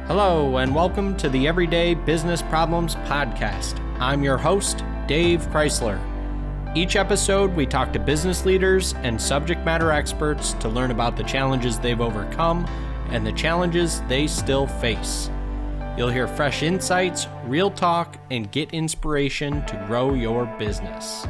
Hello, and welcome to the Everyday Business Problems Podcast. I'm your host, Dave Crysler. Each episode, we talk to business leaders and subject matter experts to learn about the challenges they've overcome and the challenges they still face. You'll hear fresh insights, real talk, and get inspiration to grow your business.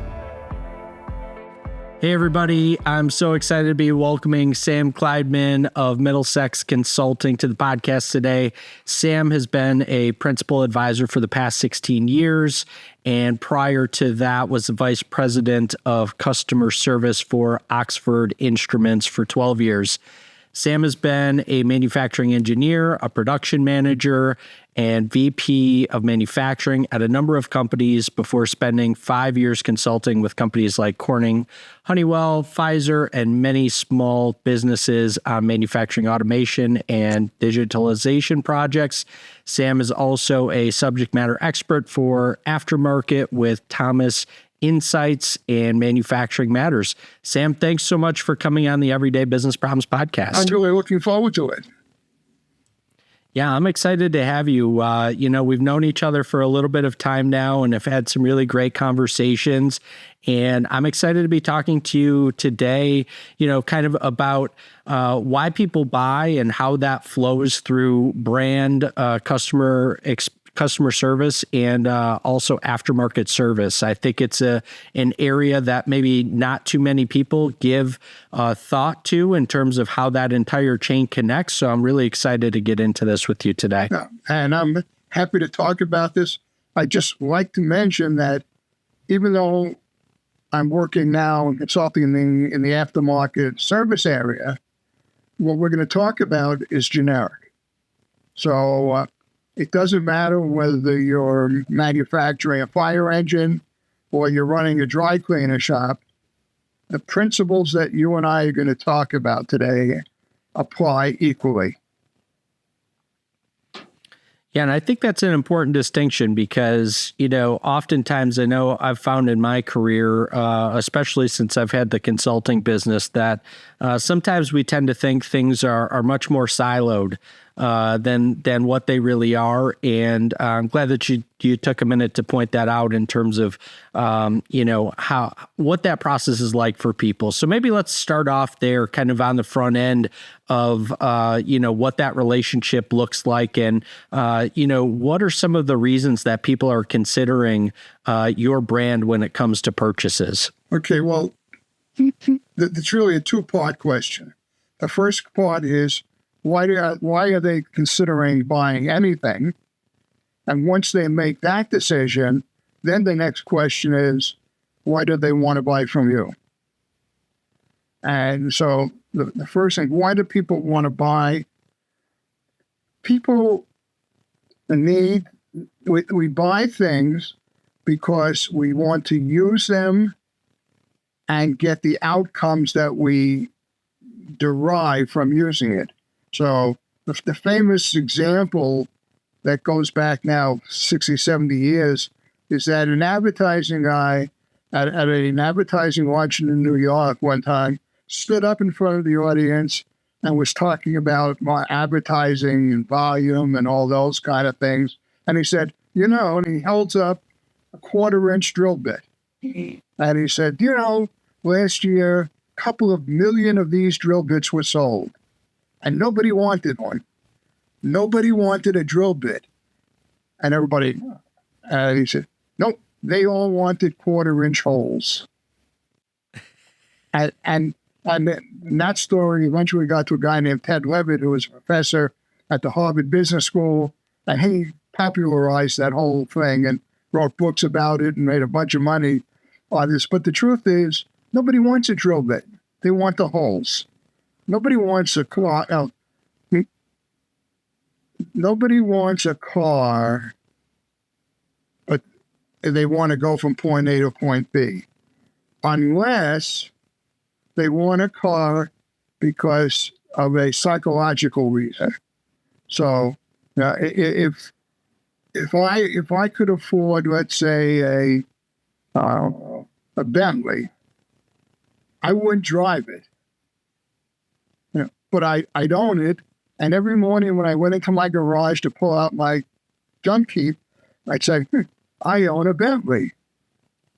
Hey everybody, I'm so excited to be welcoming Sam Klaidman of Middlesex Consulting to the podcast today. Sam has been a principal advisor for the past 16 years, and prior to that was the vice president of customer service for Oxford Instruments for 12 years. Sam has been a manufacturing engineer, a production manager, and VP of manufacturing at a number of companies before spending 5 years consulting with companies like Corning, Honeywell, Pfizer, and many small businesses on manufacturing automation and digitalization projects. Sam is also a subject matter expert for aftermarket with Thomas Insights and Manufacturing Matters. Sam, thanks so much for coming on the Everyday Business Problems Podcast. I'm really looking forward to it. Yeah, I'm excited to have you. We've known each other for a little bit of time now and have had some really great conversations. And I'm excited to be talking to you today, kind of about why people buy and how that flows through brand, customer service, and also aftermarket service. I think it's an area that maybe not too many people give thought to in terms of how that entire chain connects. So I'm really excited to get into this with you today. Yeah, and I'm happy to talk about this. I just like to mention that even though I'm working now and consulting in the aftermarket service area, what we're going to talk about is generic. So it doesn't matter whether you're manufacturing a fire engine or you're running a dry cleaner shop. The principles that you and I are going to talk about today apply equally. Yeah, and I think that's an important distinction because, oftentimes I know I've found in my career, especially since I've had the consulting business, that sometimes we tend to think things are much more siloed than what they really are. And I'm glad that you took a minute to point that out in terms of, what that process is like for people. So maybe let's start off there kind of on the front end of, what that relationship looks like. And, what are some of the reasons that people are considering your brand when it comes to purchases? Okay, well, it's really a two-part question. The first part is, why are they considering buying anything? And once they make that decision, then the next question is, why do they want to buy from you? And so the first thing, why do people want to buy? People we buy things because we want to use them and get the outcomes that we derive from using it. So the famous example that goes back now 60, 70 years is that an advertising guy at an advertising luncheon in New York one time stood up in front of the audience and was talking about advertising and volume and all those kind of things. And he said, and he holds up a 1/4-inch drill bit. And he said, last year, a couple of million of these drill bits were sold. And nobody wanted one. Nobody wanted a drill bit. And he said, nope, they all wanted 1/4-inch holes. And that story eventually got to a guy named Ted Levitt, who was a professor at the Harvard Business School. And he popularized that whole thing and wrote books about it and made a bunch of money on this. But the truth is, nobody wants a drill bit. They want the holes. Nobody wants a car. Nobody wants a car, but they want to go from point A to point B, unless they want a car because of a psychological reason. So, if I could afford, let's say, a Bentley, I wouldn't drive it. But I'd own it And every morning when I went into my garage to pull out my junk heap, I'd say, I own a Bentley.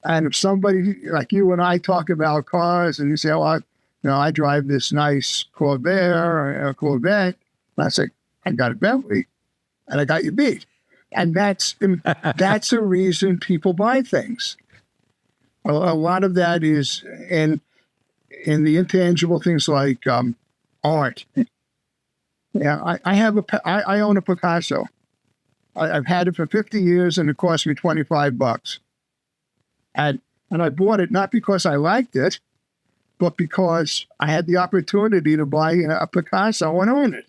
And if somebody like you and I talk about cars and you say, oh, I drive this nice Corvair or a Corvette, and I say, I got a Bentley and I got you beat. And that's a reason people buy things. A lot of that is in the intangible things like art. Yeah, I own a Picasso. I've had it for 50 years and it cost me $25. And I bought it not because I liked it, but because I had the opportunity to buy a Picasso and own it.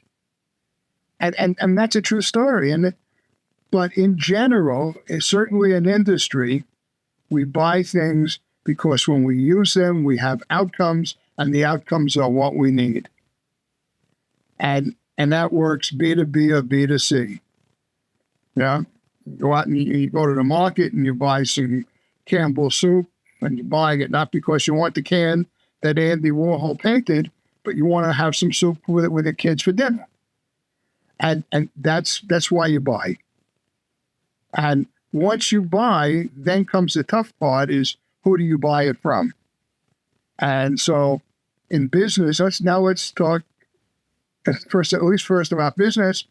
And that's a true story. But in general, certainly in industry, we buy things because when we use them, we have outcomes, and the outcomes are what we need. And that works B to B or B to C. Yeah, you go out and you go to the market and you buy some Campbell soup, and you're buying it not because you want the can that Andy Warhol painted, but you want to have some soup with it with the kids for dinner. And that's why you buy. And once you buy, then comes the tough part: is who do you buy it from? And so, in business, let's talk first about business.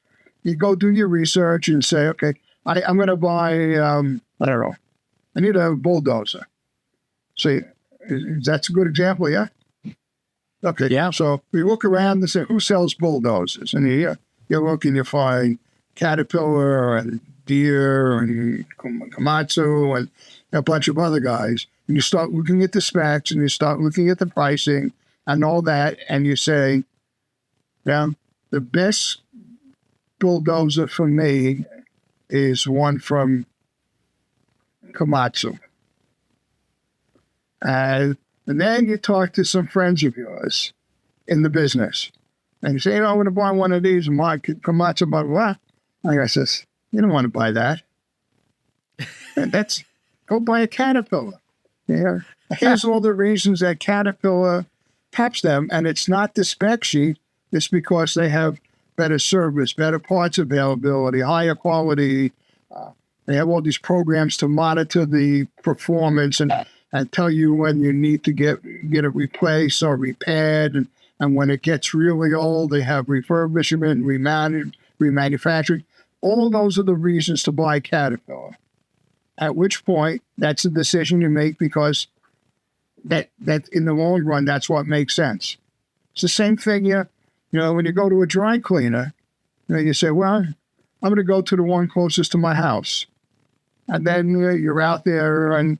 You go do your research and say, okay, I'm going to buy, I don't know, I need a bulldozer. See, that's a good example, yeah? Okay, yeah. So we look around and say, who sells bulldozers? And you look and you find Caterpillar and Deere and Komatsu and a bunch of other guys. And you start looking at the specs and you start looking at the pricing and all that, and you say, yeah, the best bulldozer for me is one from Komatsu. And then you talk to some friends of yours in the business. And you say, I want to buy one of these. And Komatsu, blah, blah, blah. And the guy says, you don't want to buy that. And go buy a Caterpillar. Yeah. Here's all the reasons that Caterpillar taps them. And it's not the spec sheet. It's because they have better service, better parts availability, higher quality. They have all these programs to monitor the performance and tell you when you need to get it replaced or repaired. And when it gets really old, they have refurbishment, remanufacturing. All those are the reasons to buy Caterpillar. At which point, that's a decision you make because that in the long run, that's what makes sense. It's the same thing when you go to a dry cleaner, you say, well, I'm going to go to the one closest to my house. And then you're out there and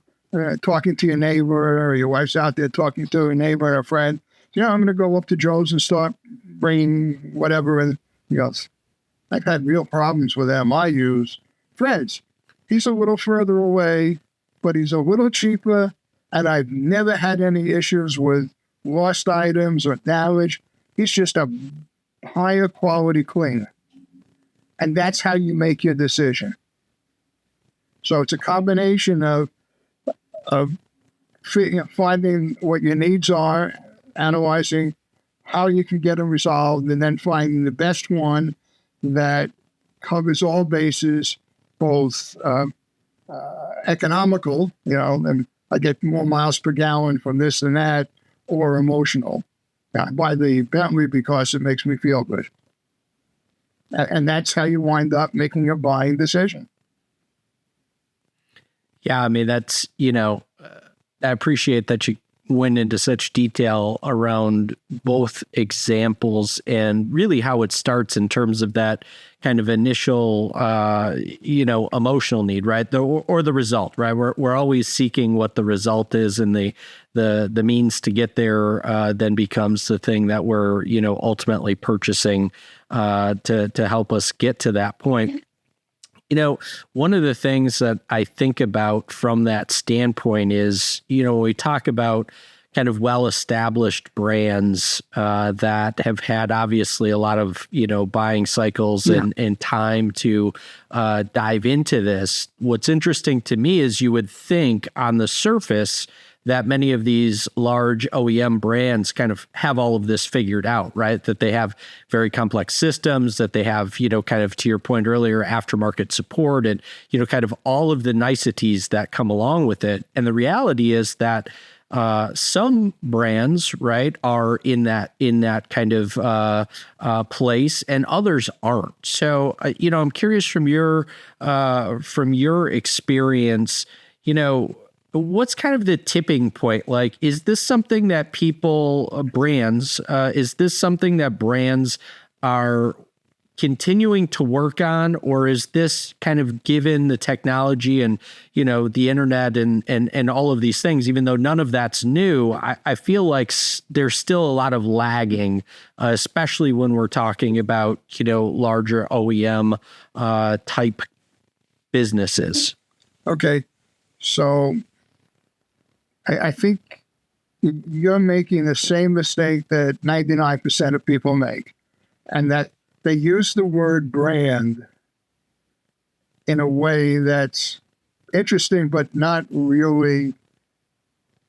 talking to your neighbor, or your wife's out there talking to a neighbor or a friend. I'm going to go up to Joe's and start bringing whatever. And he goes, I've had real problems with them. I use Fred's. He's a little further away, but he's a little cheaper. And I've never had any issues with lost items or damage. He's just a higher quality cleaner. And that's how you make your decision. So it's a combination of finding what your needs are, analyzing how you can get them resolved, and then finding the best one that covers all bases, both economical, and I get more miles per gallon from this and that, or emotional. I buy the Bentley because it makes me feel good. And that's how you wind up making a buying decision. Yeah, I mean, that's, I appreciate that you went into such detail around both examples and really how it starts in terms of that kind of initial, emotional need, right? Or the result, right? We're always seeking what the result is, and the means to get there then becomes the thing that we're, ultimately purchasing to help us get to that point. One of the things that I think about from that standpoint is, when we talk about kind of well-established brands that have had obviously a lot of, buying cycles and time to dive into this. What's interesting to me is you would think on the surface that many of these large OEM brands kind of have all of this figured out, right? That they have very complex systems, that they have, kind of to your point earlier, aftermarket support and, kind of all of the niceties that come along with it. And the reality is that some brands, right, are in that kind of place, and others aren't. So, I'm curious from your experience, what's kind of the tipping point? Like, is this something that brands are continuing to work on, or is this kind of, given the technology and, the internet and all of these things, even though none of that's new, I feel like there's still a lot of lagging, especially when we're talking about, larger OEM type businesses. Okay. So I think you're making the same mistake that 99% of people make, and that they use the word brand in a way that's interesting but not really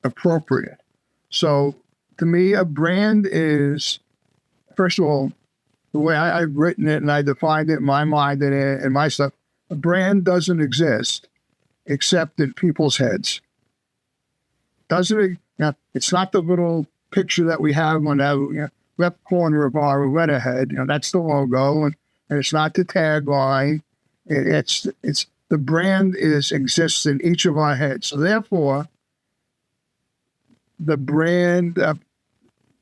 appropriate. So to me, a brand is, first of all, the way I've written it and I defined it in my mind and my stuff, a brand doesn't exist except in people's heads. It's not the little picture that we have on that left corner of our letterhead. That's the logo, and it's not the tagline. It's the brand exists in each of our heads. So therefore, the brand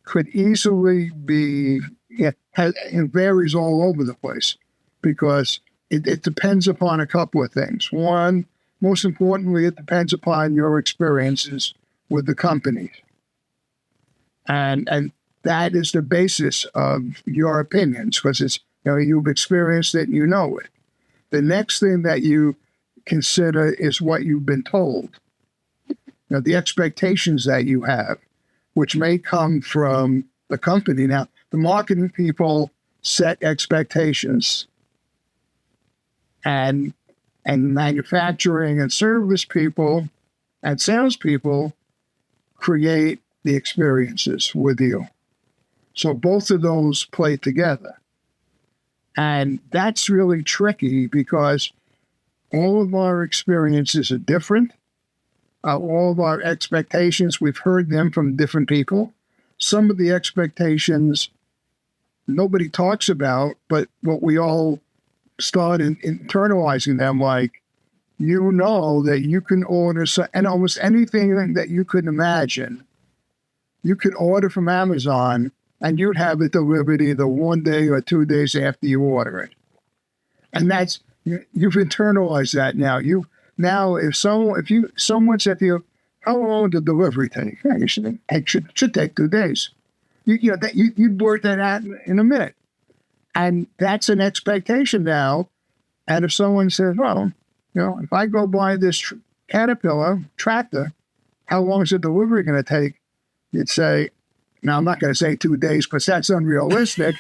could easily be, it varies all over the place, because it depends upon a couple of things. One, most importantly, it depends upon your experiences with the company. And that is the basis of your opinions, because it's, you've experienced it and you know it. The next thing that you consider is what you've been told. The expectations that you have, which may come from the company. Now, the marketing people set expectations, and manufacturing and service people and salespeople create the experiences with you. So both of those play together. And that's really tricky, because all of our experiences are different. All of our expectations, we've heard them from different people. Some of the expectations nobody talks about, but what we all start internalizing them, like, that you can order and almost anything that you could imagine, you could order from Amazon and you'd have it delivered either 1 day or 2 days after you order it. And that's, you've internalized that now. If someone said to you, how long did delivery take? It should take 2 days. You'd work that out in a minute. And that's an expectation now. And if someone says, well, if I go buy this Caterpillar tractor, how long is the delivery going to take? You'd say, now I'm not going to say 2 days, because that's unrealistic.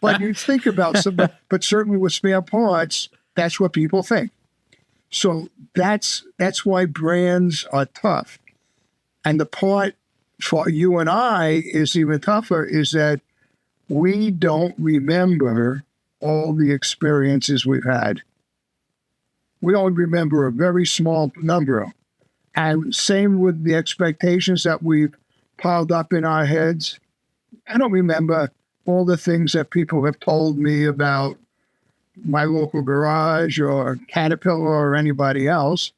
But you think about something, but certainly with spare parts, that's what people think. So that's why brands are tough. And the part for you and I is even tougher, is that we don't remember all the experiences we've had. We only remember a very small number. And same with the expectations that we've piled up in our heads. I don't remember all the things that people have told me about my local garage or Caterpillar or anybody else.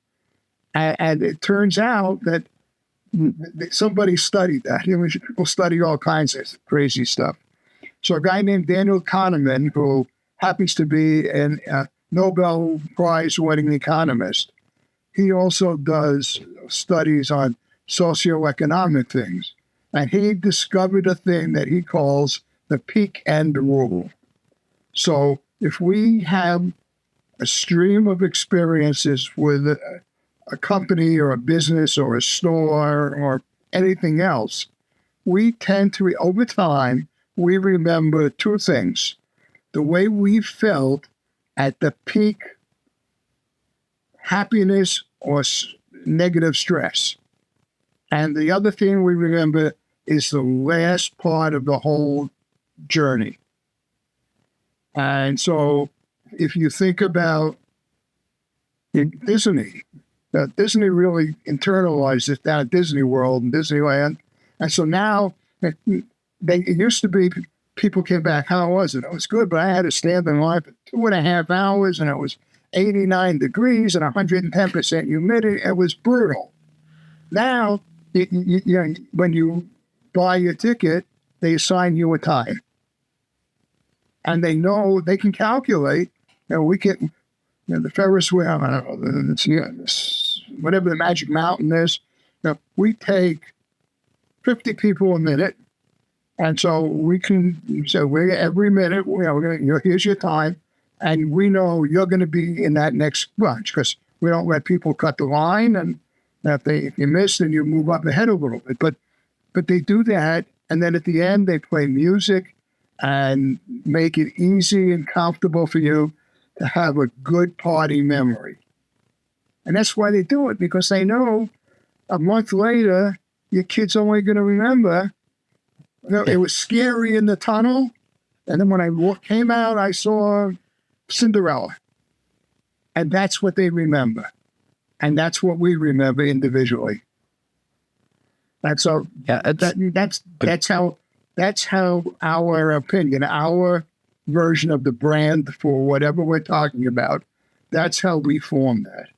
And it turns out that somebody studied that. People study all kinds of crazy stuff. So a guy named Daniel Kahneman, who happens to be a Nobel Prize-winning economist, he also does studies on socioeconomic things. And he discovered a thing that he calls the peak end rule. So if we have a stream of experiences with a company or a business or a store or anything else, we tend to, over time, we remember two things. The way we felt at the peak happiness or negative stress. And the other thing we remember is the last part of the whole journey. And so if you think about Disney, Disney really internalized it down at Disney World and Disneyland. And so now it used to be people came back, how was it? It was good, but I had to stand in line for 2.5 hours and it was 89 degrees and 110% humidity. It was brutal. Now, when you buy your ticket, they assign you a time. And they know, they can calculate, we can, the Ferris wheel, I don't know, whatever the Magic Mountain is, we take 50 people a minute. And so we can, every minute, here's your time. And we know you're going to be in that next bunch because we don't let people cut the line. And if you miss, then you move up ahead a little bit. But they do that. And then at the end, they play music and make it easy and comfortable for you to have a good party memory. And that's why they do it, because they know a month later, your kid's only going to remember, it was scary in the tunnel. And then when I came out, I saw Cinderella. And that's what they remember. And that's what we remember individually. That's how our opinion, our version of the brand for whatever we're talking about, that's how we form that.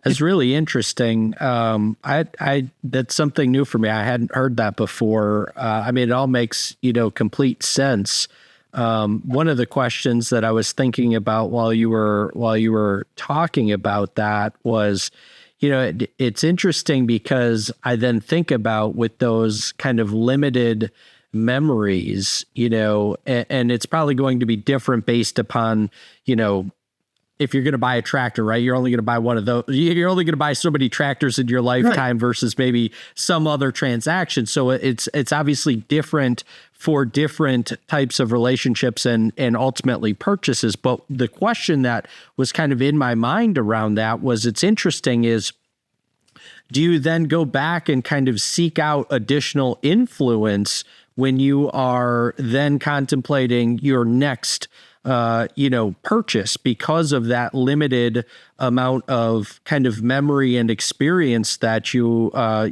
It's really interesting. That's something new for me. I hadn't heard that before. It all makes, complete sense. One of the questions that I was thinking about while you were talking about that was, it's interesting because I then think about with those kind of limited memories, and it's probably going to be different based upon, if you're going to buy a tractor, right? You're only going to buy one of those. You're only going to buy so many tractors in your lifetime, right, versus maybe some other transaction. So it's obviously different for different types of relationships and ultimately purchases. But the question that was kind of in my mind around that was, it's interesting is, do you then go back and kind of seek out additional influence when you are then contemplating your next purchase because of that limited amount of kind of memory and experience that you are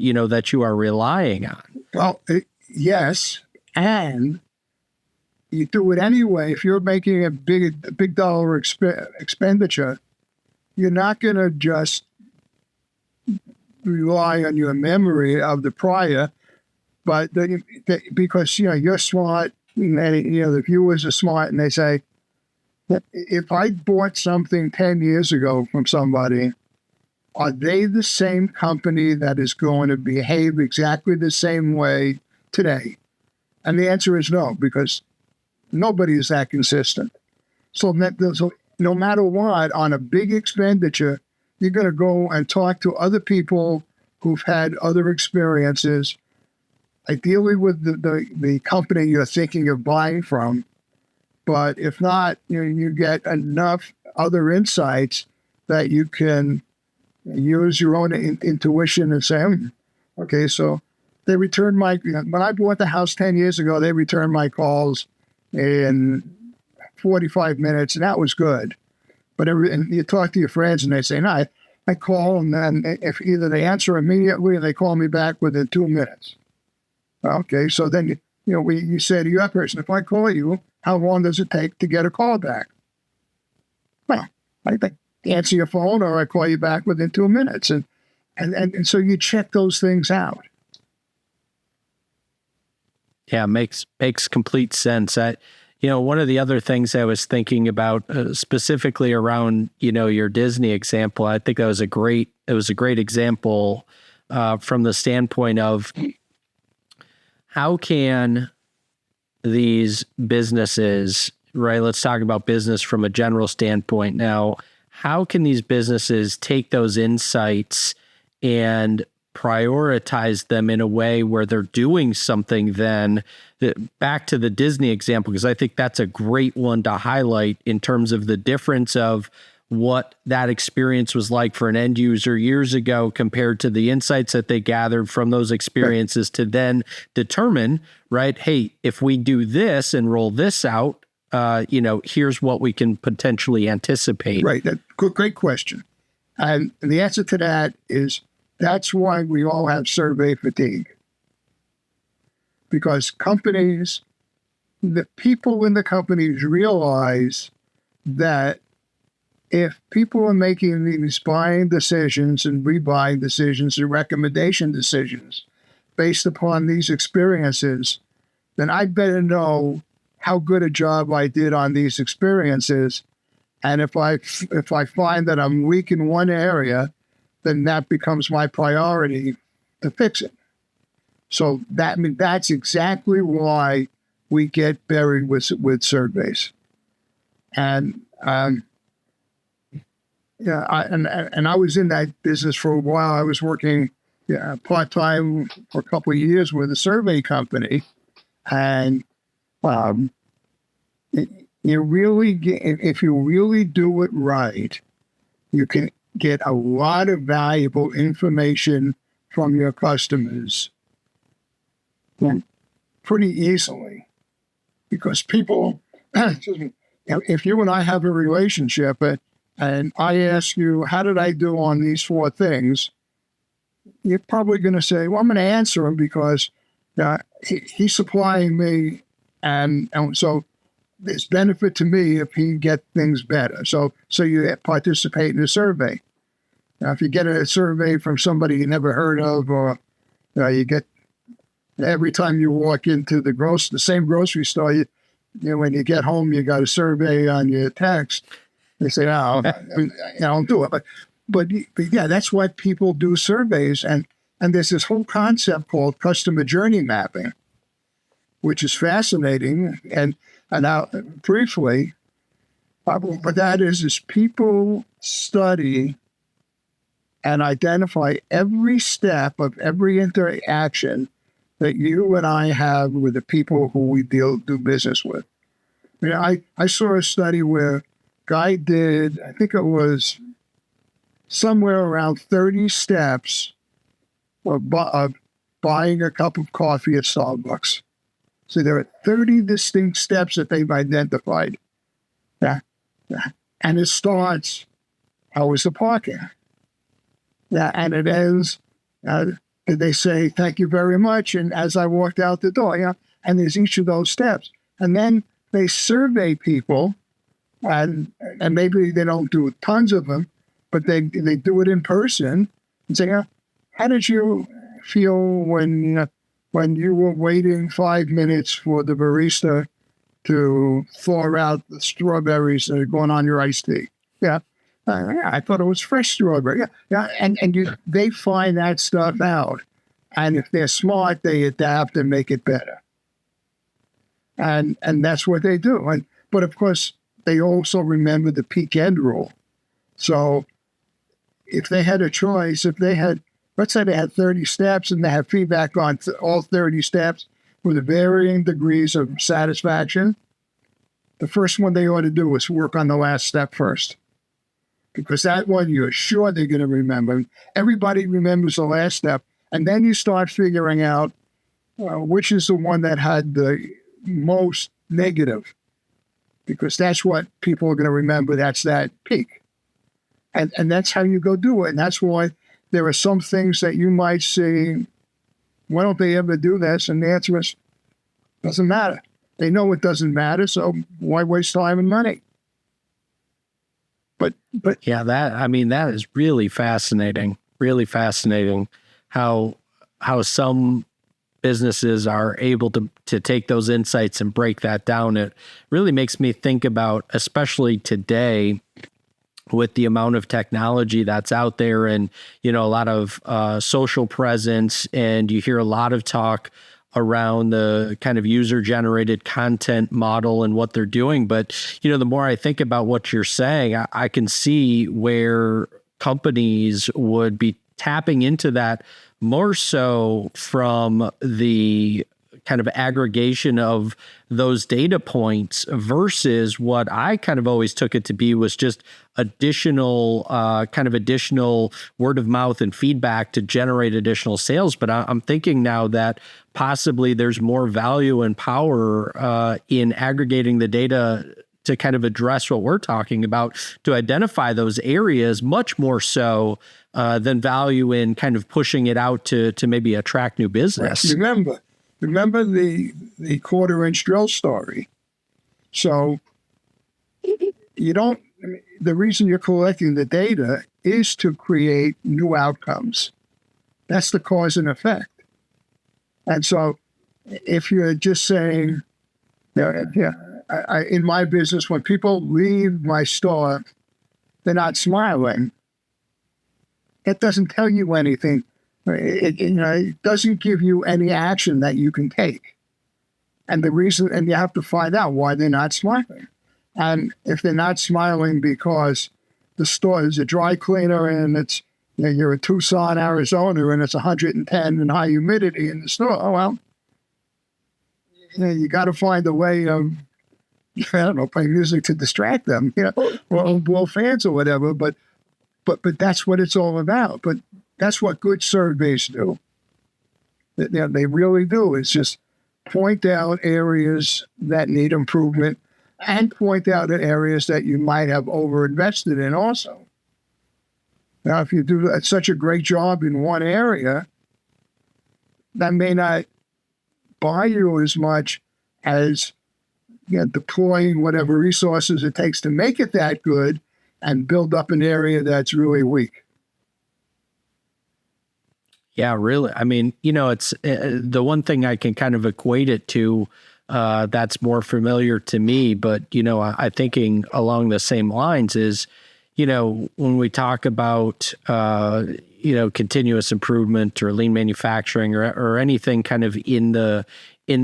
relying on? Well, yes. And you do it anyway. If you're making a big dollar expenditure, you're not going to just rely on your memory of the prior, but because, you're smart, and, the viewers are smart, and they say, if I bought something 10 years ago from somebody, are they the same company that is going to behave exactly the same way today? And the answer is no, because nobody is that consistent. So no matter what, on a big expenditure, you're going to go and talk to other people who've had other experiences, ideally with the company you're thinking of buying from. But if not, you get enough other insights that you can use your own intuition and say, okay, so they returned when I bought the house 10 years ago, they returned my calls in 45 minutes, and that was good. But and you talk to your friends and they say, no, I call, and then if either they answer immediately or they call me back within 2 minutes. Okay, so then, you say to your person, if I call you, how long does it take to get a call back? Well, I answer your phone or I call you back within 2 minutes. And so you check those things out. Yeah, makes complete sense. One of the other things I was thinking about specifically around, your Disney example, I think it was a great example from the standpoint of how can these businesses, right? Let's talk about business from a general standpoint now. How can these businesses take those insights and prioritize them in a way where they're doing something then back to the Disney example, because I think that's a great one to highlight in terms of the difference of what that experience was like for an end user years ago compared to the insights that they gathered from those experiences to then determine, right, hey, if we do this and roll this out, here's what we can potentially anticipate. Right. Great question. And the answer to that is that's why we all have survey fatigue. Because the people in the companies realize that if people are making these buying decisions and rebuying decisions and recommendation decisions based upon these experiences, then I better know how good a job I did on these experiences. And if I find that I'm weak in one area, then that becomes my priority to fix it. So that's exactly why we get buried with surveys. And I was in that business for a while. I was working part-time for a couple of years with a survey company, and if you really do it right, you can get a lot of valuable information from your customers pretty easily. Because people, if you and I have a relationship and I ask you, how did I do on these 4 things? You're probably going to say, well, I'm going to answer him because he's supplying me. And so there's benefit to me if he can get things better. So you participate in a survey. Now, if you get a survey from somebody you never heard of, or you get every time you walk into the same grocery store, when you get home, you got a survey on your text. They say, "No, I don't do it." But yeah, that's why people do surveys. And there's this whole concept called customer journey mapping, which is fascinating. And now, briefly, what that is people study and identify every step of every interaction that you and I have with the people who we do business with. I saw a study where a guy did, I think it was somewhere around 30 steps of buying a cup of coffee at Starbucks. So there are 30 distinct steps that they've identified. Yeah. And it starts, how was the parking? Yeah, and it ends, they say, thank you very much. And as I walked out the door, and there's each of those steps. And then they survey people, and maybe they don't do tons of them, but they do it in person and say, how did you feel when you were waiting 5 minutes for the barista to thaw out the strawberries that are going on your iced tea? Yeah. I thought it was fresh strawberry. Yeah. And they find that stuff out. And if they're smart, they adapt and make it better. And that's what they do. But of course, they also remember the peak end rule. So if they had a choice, let's say they had 30 steps and they have feedback on all 30 steps with varying degrees of satisfaction, the first one they ought to do is work on the last step first. Because that one you're sure they're going to remember. Everybody remembers the last step. And then you start figuring out which is the one that had the most negative. Because that's what people are going to remember. That's that peak. And that's how you go do it. And that's why there are some things that you might say, why don't they ever do this? And the answer is, doesn't matter. They know it doesn't matter, so why waste time and money? But yeah, that is really fascinating. Really fascinating how some businesses are able to take those insights and break that down. It really makes me think about, especially today, with the amount of technology that's out there and, a lot of social presence, and you hear a lot of talk around the kind of user-generated content model and what they're doing. But, the more I think about what you're saying, I can see where companies would be tapping into that more so from the kind of aggregation of those data points versus what I kind of always took it to be was just additional word of mouth and feedback to generate additional sales. But I'm thinking now that possibly there's more value and power in aggregating the data to kind of address what we're talking about, to identify those areas much more so than value in kind of pushing it out to maybe attract new business. Remember the quarter-inch drill story. So the reason you're collecting the data is to create new outcomes. That's the cause and effect. And so if you're just saying, in my business, when people leave my store, they're not smiling. It doesn't tell you anything. It doesn't give you any action that you can take. And you have to find out why they're not smiling. And if they're not smiling because the store is a dry cleaner and it's, you're in Tucson, Arizona, and it's 110 and high humidity in the store, oh, well, you got to find a way of, I don't know, play music to distract them, or blow fans or whatever. But that's what it's all about. But that's what good surveys do. They really do. It's just point out areas that need improvement and point out areas that you might have overinvested in also. Now, if you do such a great job in one area, that may not buy you as much as deploying whatever resources it takes to make it that good and build up an area that's really weak. Yeah, really. I mean, it's the one thing I can kind of equate it to that's more familiar to me, but, I thinking along the same lines is, when we talk about, continuous improvement or lean manufacturing or anything kind of in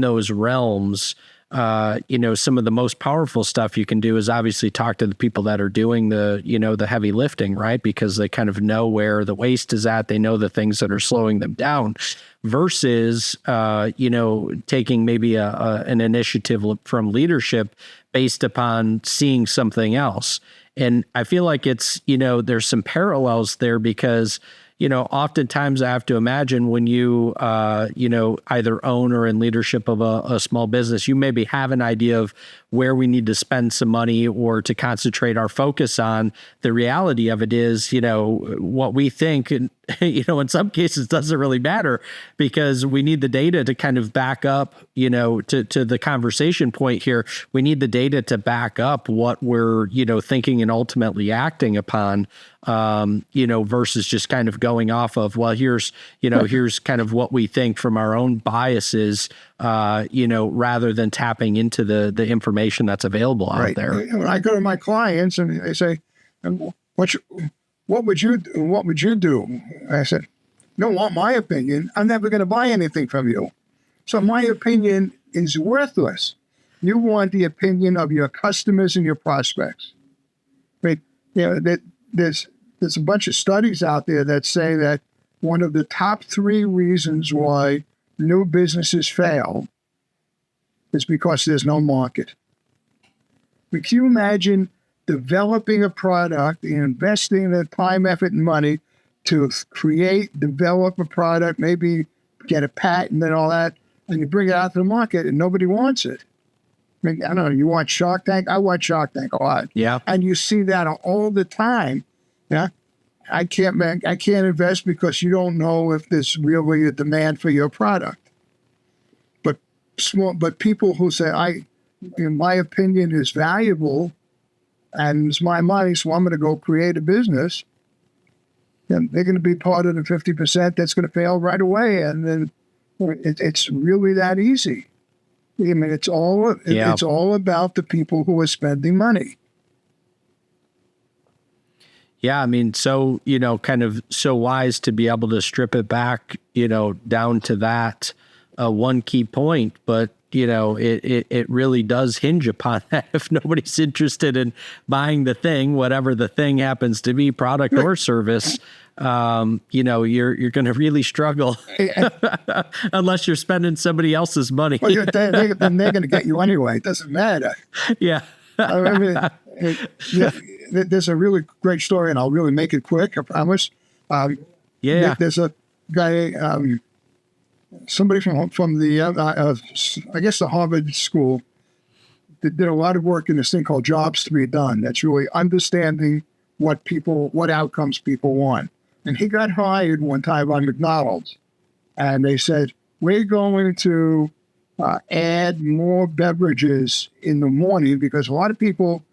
those realms, some of the most powerful stuff you can do is obviously talk to the people that are doing the heavy lifting, right? Because they kind of know where the waste is at. They know the things that are slowing them down versus, taking maybe an initiative from leadership based upon seeing something else. And I feel like it's, there's some parallels there because, oftentimes I have to imagine when you, either own or in leadership of a small business, you maybe have an idea of where we need to spend some money or to concentrate our focus on. The reality of it is, what we think, and, in some cases doesn't really matter because we need the data to kind of back up, to the conversation point here. We need the data to back up what we're, thinking and ultimately acting upon, versus just kind of going off of, well, here's kind of what we think from our own biases, rather than tapping into the information that's available out there. When I go to my clients and they say, what would you do? I said, you don't want my opinion. I'm never going to buy anything from you. So my opinion is worthless. You want the opinion of your customers and your prospects. There's a bunch of studies out there that say that one of the top 3 reasons why new businesses fail is because there's no market. But can you imagine developing a product, investing the time, effort, and money to develop a product, maybe get a patent and all that, and you bring it out to the market and nobody wants it? I don't know, you want Shark Tank? I want Shark Tank a lot. Yeah. And you see that all the time. Yeah. I can't invest because you don't know if there's really a demand for your product. But people who say, my opinion is valuable and it's my money, so I'm going to go create a business, then they're going to be part of the 50% that's going to fail right away. And then it's really that easy. I mean, it's all about the people who are spending money. Yeah, I mean, so, kind of so wise to be able to strip it back, down to that one key point. But, it really does hinge upon that. If nobody's interested in buying the thing, whatever the thing happens to be, product or service, you're going to really struggle unless you're spending somebody else's money. Well, then they're going to get you anyway. It doesn't matter. Yeah. I mean, there's a really great story, and I'll really make it quick, I promise. There's a guy, somebody from the, I guess the Harvard School, that did a lot of work in this thing called Jobs to be Done. That's really understanding what outcomes people want. And he got hired one time by McDonald's, and they said, we're going to add more beverages in the morning because a lot of people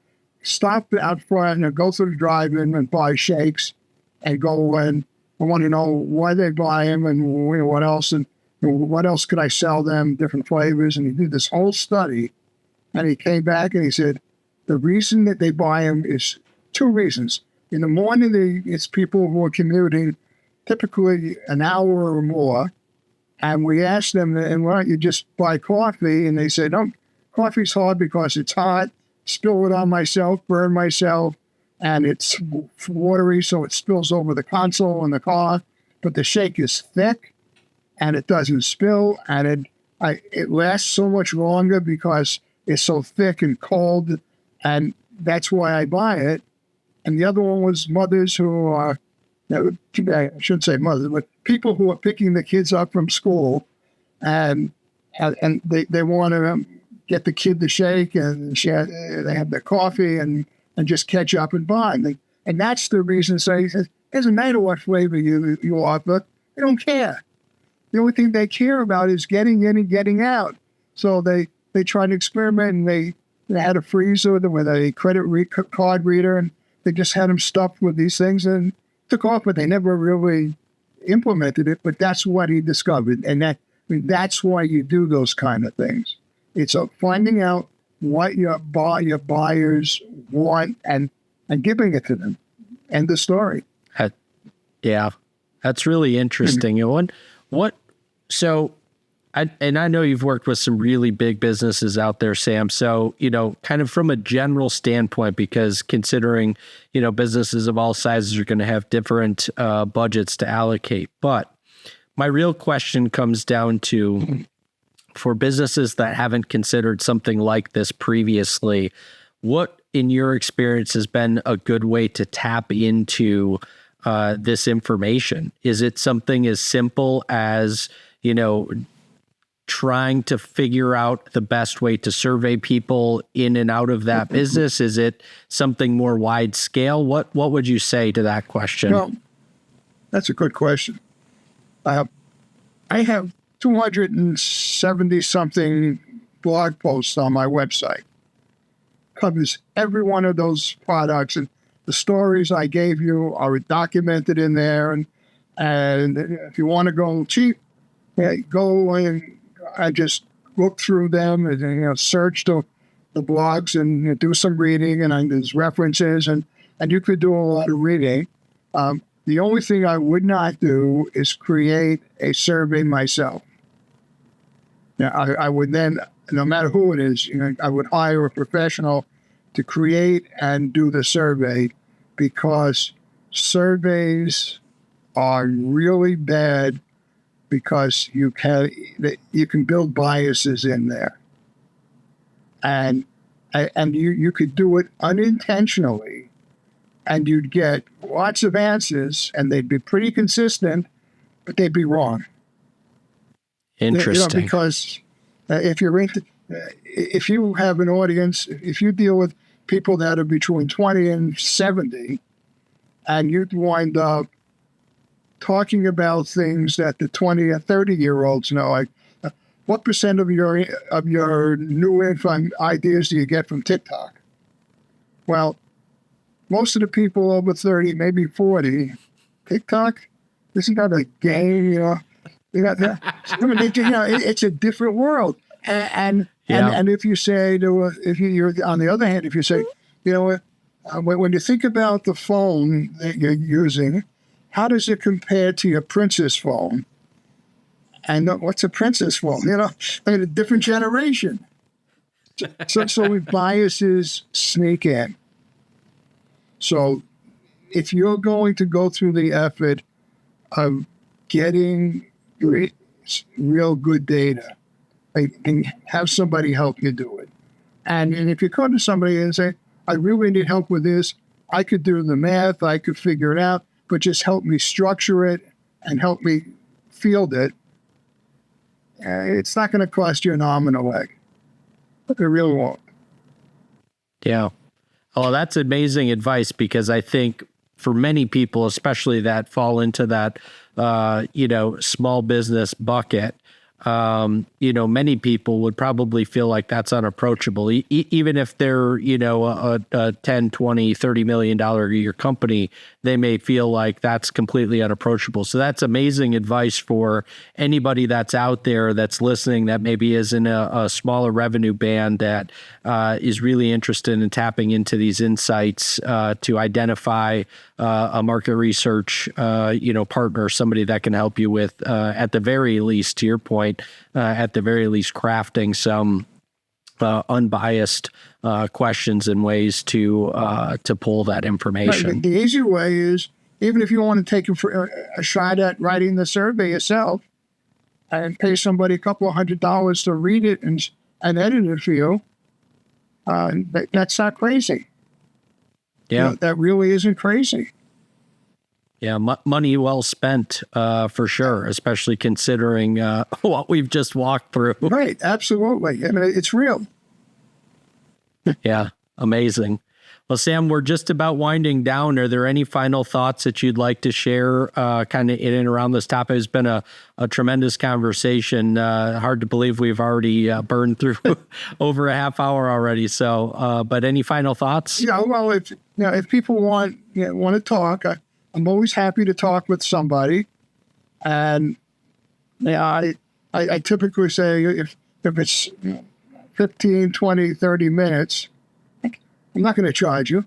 stop out front and go through the drive-in and buy shakes and go and I want to know why they buy them and what else and what else could I sell them, different flavors. And he did this whole study, and he came back and he said, the reason that they buy them is two reasons. In the morning, it's people who are commuting typically an hour or more. And we asked them, and why don't you just buy coffee? And they said, no, coffee's hard because it's hot, spill it on myself, burn myself, and it's watery, so it spills over the console in the car. But the shake is thick, and it doesn't spill, and it lasts so much longer because it's so thick and cold, and that's why I buy it. And the other one was mothers who are, I shouldn't say mothers, but people who are picking the kids up from school, and they want to get the kid the shake, and they have their coffee and just catch up and buy. And that's the reason. So he says, it doesn't matter what flavor you offer, they don't care. The only thing they care about is getting in and getting out. So they tried to experiment, and they had a freezer with a credit card reader, and they just had them stuffed with these things and took off, but they never really implemented it. But that's what he discovered. And that's why you do those kind of things. It's finding out what your buyers want and giving it to them. End the story. Yeah, that's really interesting. I know you've worked with some really big businesses out there, Sam. So, kind of from a general standpoint, because considering, businesses of all sizes are going to have different budgets to allocate. But my real question comes down to, for businesses that haven't considered something like this previously, what in your experience has been a good way to tap into this information? Is it something as simple as, trying to figure out the best way to survey people in and out of that business? Is it something more wide scale? What would you say to that question? Well, that's a good question. I have 270 something blog posts on my website. Covers every one of those products, and the stories I gave you are documented in there. And if you want to go cheap, go and I just look through them and search the blogs and do some reading, and there's references, and you could do a lot of reading. The only thing I would not do is create a survey myself. Now, I would then, no matter who it is, I would hire a professional to create and do the survey, because surveys are really bad because you can build biases in there, and you could do it unintentionally, and you'd get lots of answers, and they'd be pretty consistent, but they'd be wrong. Interesting. Because if you have an audience, if you deal with people that are between 20 and 70, and you'd wind up talking about things that the 20 or 30-year-olds know, like what percent of your new info ideas do you get from TikTok? Well, most of the people over 30, maybe 40, TikTok, isn't that a game? It's a different world. And if you say, if you're on the other hand, if you say, when you think about the phone that you're using, how does it compare to your Princess phone? And what's a princess for? I mean, a different generation. So biases sneak in. So if you're going to go through the effort of getting real good data, and have somebody help you do it. And if you come to somebody and say, I really need help with this, I could do the math, I could figure it out, but just help me structure it and help me field it, it's not going to cost you an arm and a leg. It really won't. Yeah. Oh, that's amazing advice, because I think for many people, especially that fall into that, small business bucket, many people would probably feel like that's unapproachable. Even if they're, a 10, 20, $30 million a year company, they may feel like that's completely unapproachable. So that's amazing advice for anybody that's out there that's listening that maybe is in a smaller revenue band that is really interested in tapping into these insights to identify a market research, partner, somebody that can help you with, at the very least, to your point, at the very least, crafting some unbiased questions and ways to pull that information. Right. The easy way is, even if you want to take a shot at writing the survey yourself and pay somebody a couple of $100 to read it and edit it for you, that's not crazy. Yeah. That really isn't crazy. Yeah, money well spent, for sure, especially considering what we've just walked through. Right, absolutely. I mean, it's real. Yeah, amazing. Well, Sam, we're just about winding down. Are there any final thoughts that you'd like to share kind of in and around this topic? It's been a tremendous conversation. Hard to believe we've already burned through over a half hour already. So, but any final thoughts? Yeah, well, if people want to talk, I'm always happy to talk with somebody. And I typically say if it's 15, 20, 30 minutes, I'm not going to charge you.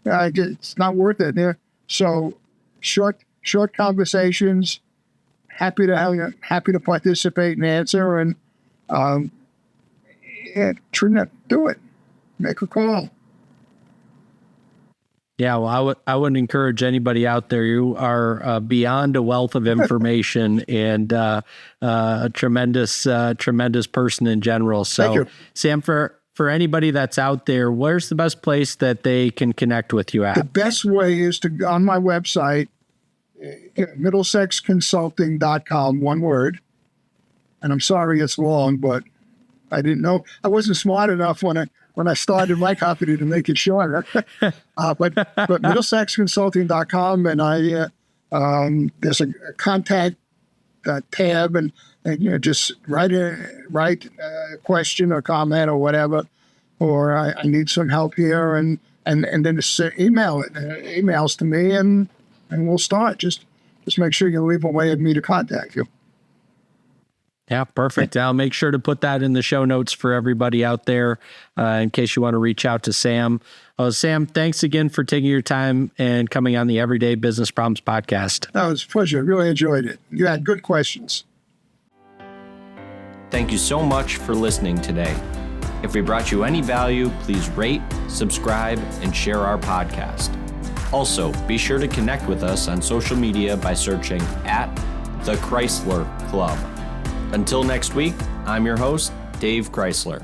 It's not worth it. So short conversations. Happy to participate and answer, and do it. Make a call. Yeah, well, I would encourage anybody out there. You are beyond a wealth of information and a tremendous person in general. So, Sam, for anybody that's out there, where's the best place that they can connect with you at? The best way is to go on my website, middlesexconsulting.com, one word. And I'm sorry it's long, but I didn't know. I wasn't smart enough when I started my company to make it shorter. But middlesexconsulting.com, and there's a contact tab, and just write a question or comment or whatever, or I need some help here, and then just email it. Emails to me, and we'll start. Just make sure you leave a way of me to contact you. Yeah, perfect. I'll make sure to put that in the show notes for everybody out there in case you want to reach out to Sam. Sam, thanks again for taking your time and coming on the Everyday Business Problems podcast. That was a pleasure. I really enjoyed it. You had good questions. Thank you so much for listening today. If we brought you any value, please rate, subscribe, and share our podcast. Also, be sure to connect with us on social media by searching @The Crysler Club. Until next week, I'm your host, Dave Crysler.